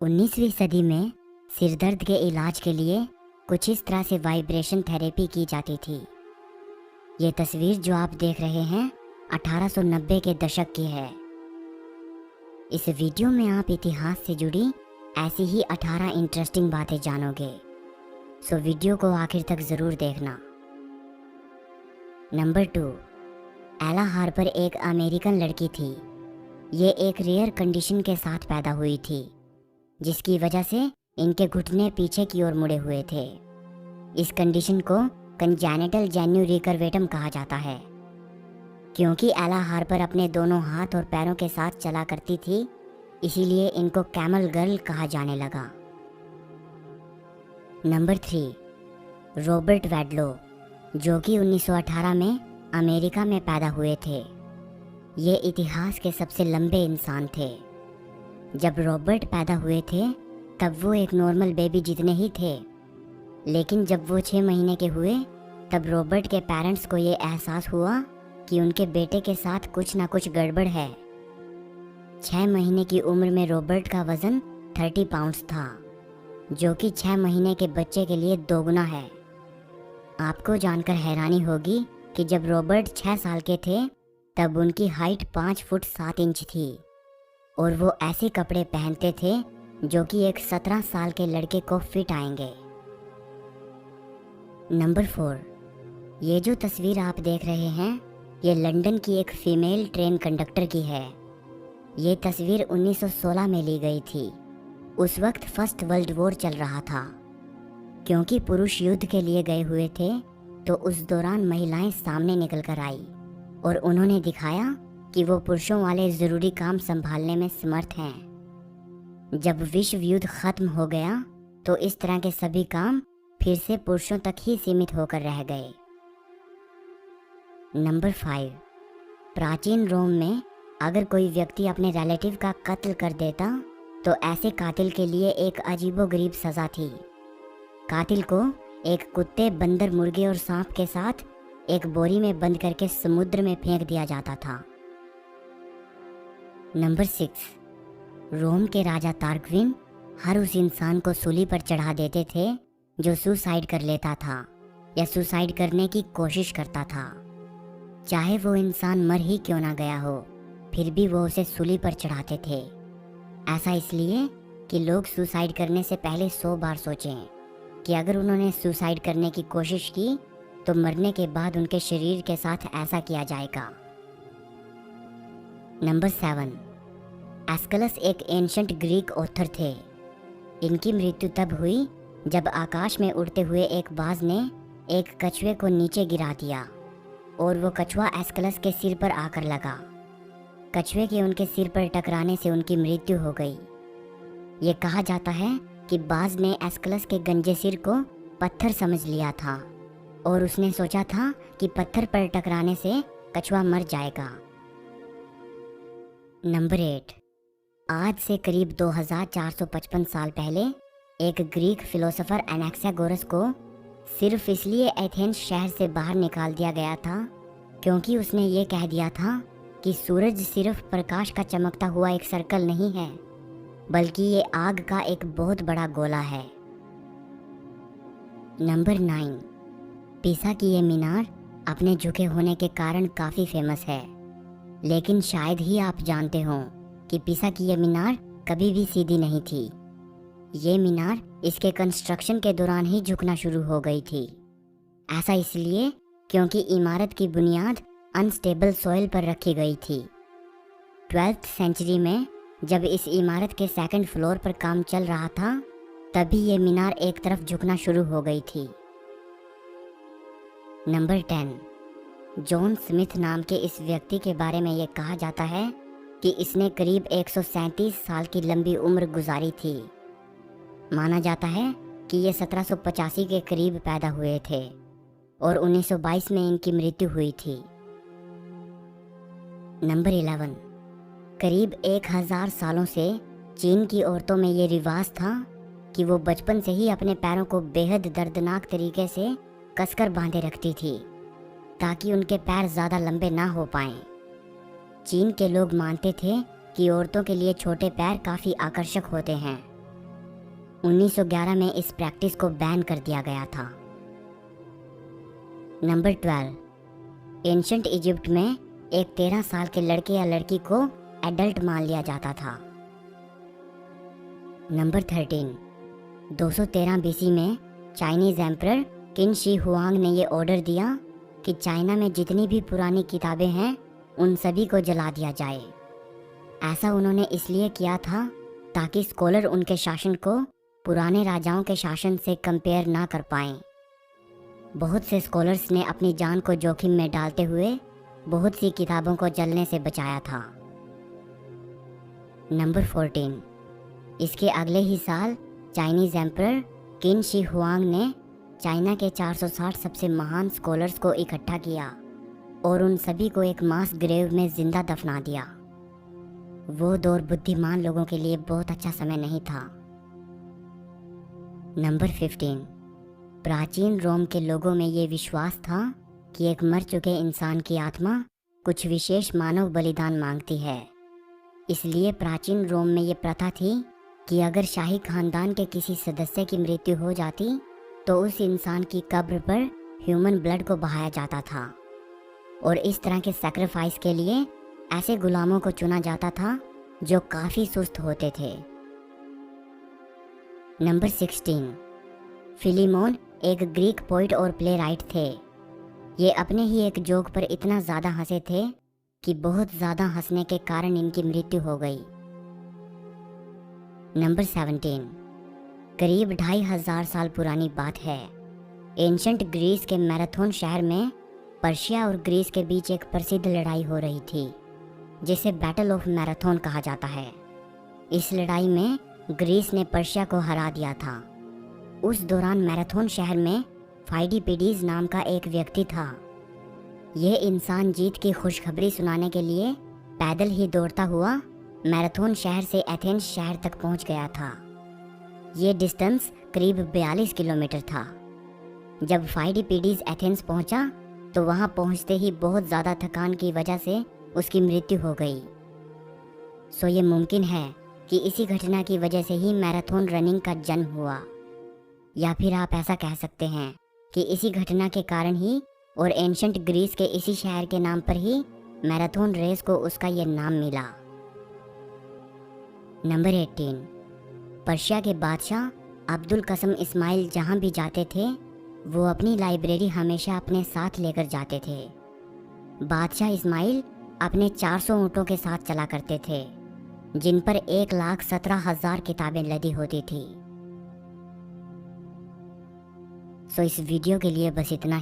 19वीं सदी में सिरदर्द के इलाज के लिए कुछ इस तरह से वाइब्रेशन थेरेपी की जाती थी। ये तस्वीर जो आप देख रहे हैं 1890 के दशक की है। इस वीडियो में आप इतिहास से जुड़ी ऐसी ही 18 इंटरेस्टिंग बातें जानोगे, सो वीडियो को आखिर तक ज़रूर देखना। नंबर 2, एला हार्पर एक अमेरिकन लड़की थी। ये एक रेयर कंडीशन के साथ पैदा हुई थी, जिसकी वजह से इनके घुटने पीछे की ओर मुड़े हुए थे। इस कंडीशन को कंजेनिटल जेन्यू रिकर्वेटम कहा जाता है। क्योंकि एला हार्पर अपने दोनों हाथ और पैरों के साथ चला करती थी, इसीलिए इनको कैमल गर्ल कहा जाने लगा। नंबर 3, रॉबर्ट वैडलो, जो कि 1918 में अमेरिका में पैदा हुए थे। ये इतिहास के सबसे लंबे इंसान थे। जब रॉबर्ट पैदा हुए थे तब वो एक नॉर्मल बेबी जितने ही थे, लेकिन जब वो 6 महीने के हुए तब रॉबर्ट के पेरेंट्स को ये एहसास हुआ कि उनके बेटे के साथ कुछ ना कुछ गड़बड़ है। 6 महीने की उम्र में रॉबर्ट का वज़न 30 पाउंड्स था, जो कि 6 महीने के बच्चे के लिए दोगुना है। आपको जानकर हैरानी होगी कि जब रॉबर्ट 6 साल के थे तब उनकी हाइट 5 फुट 7 इंच थी और वो ऐसे कपड़े पहनते थे जो कि एक 17 साल के लड़के को फिट आएंगे। नंबर 4, ये जो तस्वीर आप देख रहे हैं ये लंदन की एक फीमेल ट्रेन कंडक्टर की है। ये तस्वीर 1916 में ली गई थी। उस वक्त फर्स्ट वर्ल्ड वॉर चल रहा था। क्योंकि पुरुष युद्ध के लिए गए हुए थे तो उस दौरान महिलाएं सामने निकल कर आई और उन्होंने दिखाया कि वो पुरुषों वाले ज़रूरी काम संभालने में समर्थ हैं। जब विश्व युद्ध खत्म हो गया तो इस तरह के सभी काम फिर से पुरुषों तक ही सीमित होकर रह गए। नंबर 5, प्राचीन रोम में अगर कोई व्यक्ति अपने रिलेटिव का कत्ल कर देता तो ऐसे कातिल के लिए एक अजीबोगरीब सज़ा थी। कातिल को एक कुत्ते, बंदर, मुर्गे और सांप के साथ एक बोरी में बंद करके समुद्र में फेंक दिया जाता था। नंबर 6, रोम के राजा तार्क्विन हर उस इंसान को सूली पर चढ़ा देते थे जो सुसाइड कर लेता था या सुसाइड करने की कोशिश करता था। चाहे वो इंसान मर ही क्यों ना गया हो, फिर भी वो उसे सूली पर चढ़ाते थे। ऐसा इसलिए कि लोग सुसाइड करने से पहले 100 बार सोचें कि अगर उन्होंने सुसाइड करने की कोशिश की तो मरने के बाद उनके शरीर के साथ ऐसा किया जाएगा। नंबर 7, एस्कलस एक एंशंट ग्रीक ऑथर थे। इनकी मृत्यु तब हुई जब आकाश में उड़ते हुए एक बाज ने एक कछुए को नीचे गिरा दिया और वो कछुआ एस्कलस के सिर पर आकर लगा। कछुए के उनके सिर पर टकराने से उनकी मृत्यु हो गई। ये कहा जाता है कि बाज ने एस्कलस के गंजे सिर को पत्थर समझ लिया था और उसने सोचा था कि पत्थर पर टकराने से कछुआ मर जाएगा। नंबर 8, आज से करीब 2455 साल पहले एक ग्रीक फिलोसोफर एनाक्सागोरस को सिर्फ इसलिए एथेंस शहर से बाहर निकाल दिया गया था क्योंकि उसने ये कह दिया था कि सूरज सिर्फ प्रकाश का चमकता हुआ एक सर्कल नहीं है, बल्कि ये आग का एक बहुत बड़ा गोला है। नंबर 9, पीसा की ये मीनार अपने झुके होने के कारण काफ़ी फेमस है, लेकिन शायद ही आप जानते हो कि पीसा की ये मीनार कभी भी सीधी नहीं थी। ये मीनार इसके कंस्ट्रक्शन के दौरान ही झुकना शुरू हो गई थी। ऐसा इसलिए क्योंकि इमारत की बुनियाद अनस्टेबल सॉइल पर रखी गई थी। 12th सेंचुरी में जब इस इमारत के 2nd फ्लोर पर काम चल रहा था तभी ये मीनार एक तरफ झुकना शुरू हो गई थी। नंबर 10, जॉन स्मिथ नाम के इस व्यक्ति के बारे में ये कहा जाता है कि इसने करीब 137 साल की लंबी उम्र गुजारी थी। माना जाता है कि ये 1785 के करीब पैदा हुए थे और 1922 में इनकी मृत्यु हुई थी। नंबर 11, करीब 1000 सालों से चीन की औरतों में ये रिवाज था कि वो बचपन से ही अपने पैरों को बेहद दर्दनाक तरीके से कसकर बांधे रखती थी ताकि उनके पैर ज़्यादा लंबे ना हो पाएं। चीन के लोग मानते थे कि औरतों के लिए छोटे पैर काफ़ी आकर्षक होते हैं 1911 में इस प्रैक्टिस को बैन कर दिया गया था। नंबर 12, एंशंट इजिप्ट में एक 13 साल के लड़के या लड़की को एडल्ट मान लिया जाता था। नंबर 13, 213 बीसी में चाइनीज एम्परर किन शी हुआंग ने ये ऑर्डर दिया कि चाइना में जितनी भी पुरानी किताबें हैं उन सभी को जला दिया जाए। ऐसा उन्होंने इसलिए किया था ताकि स्कॉलर उनके शासन को पुराने राजाओं के शासन से कंपेयर ना कर पाएं। बहुत से स्कॉलर्स ने अपनी जान को जोखिम में डालते हुए बहुत सी किताबों को जलने से बचाया था। नंबर 14, इसके अगले ही साल चाइनीज एम्परर किन शी हुआंग ने चाइना के 460 सबसे महान स्कॉलर्स को इकट्ठा किया और उन सभी को एक मास ग्रेव में जिंदा दफना दिया। वो दौर बुद्धिमान लोगों के लिए बहुत अच्छा समय नहीं था। नंबर 15, प्राचीन रोम के लोगों में ये विश्वास था कि एक मर चुके इंसान की आत्मा कुछ विशेष मानव बलिदान मांगती है। इसलिए प्राचीन रोम में ये प्रथा थी कि अगर शाही खानदान के किसी सदस्य की मृत्यु हो जाती तो उस इंसान की कब्र पर ह्यूमन ब्लड को बहाया जाता था और इस तरह के सैक्रिफाइस के लिए ऐसे गुलामों को चुना जाता था जो काफ़ी सुस्त होते थे। नंबर 16, फिलीमोन एक ग्रीक पोइट और प्ले राइट थे। ये अपने ही एक जोक पर इतना ज़्यादा हंसे थे कि बहुत ज़्यादा हंसने के कारण इनकी मृत्यु हो गई। नंबर 17, करीब 2500 साल पुरानी बात है। एंशंट ग्रीस के मैराथन शहर में पर्शिया और ग्रीस के बीच एक प्रसिद्ध लड़ाई हो रही थी जिसे बैटल ऑफ मैराथन कहा जाता है। इस लड़ाई में ग्रीस ने पर्शिया को हरा दिया था। उस दौरान मैराथन शहर में फाइडिपिडीज नाम का एक व्यक्ति था। यह इंसान जीत की खुशखबरी सुनाने के लिए पैदल ही दौड़ता हुआ मैराथन शहर से एथेंस शहर तक पहुंच गया था। ये डिस्टेंस करीब 42 किलोमीटर था। जब फाइडिपिडीज एथेंस पहुंचा तो वहां पहुंचते ही बहुत ज़्यादा थकान की वजह से उसकी मृत्यु हो गई। सो ये मुमकिन है कि इसी घटना की वजह से ही मैराथन रनिंग का जन्म हुआ, या फिर आप ऐसा कह सकते हैं कि इसी घटना के कारण ही और एंशंट ग्रीस के इसी शहर के नाम पर ही मैराथन रेस को उसका ये नाम मिला। नंबर 18, पर्शिया के बादशाह अब्दुल कसम इस्माइल जहाँ भी जाते थे वो अपनी लाइब्रेरी हमेशा अपने साथ लेकर जाते थे। बादशाह इस्माइल अपने 400 ऊँटों के साथ चला करते थे जिन पर 1,17,000 किताबें लदी होती थी। सो इस वीडियो के लिए बस इतना।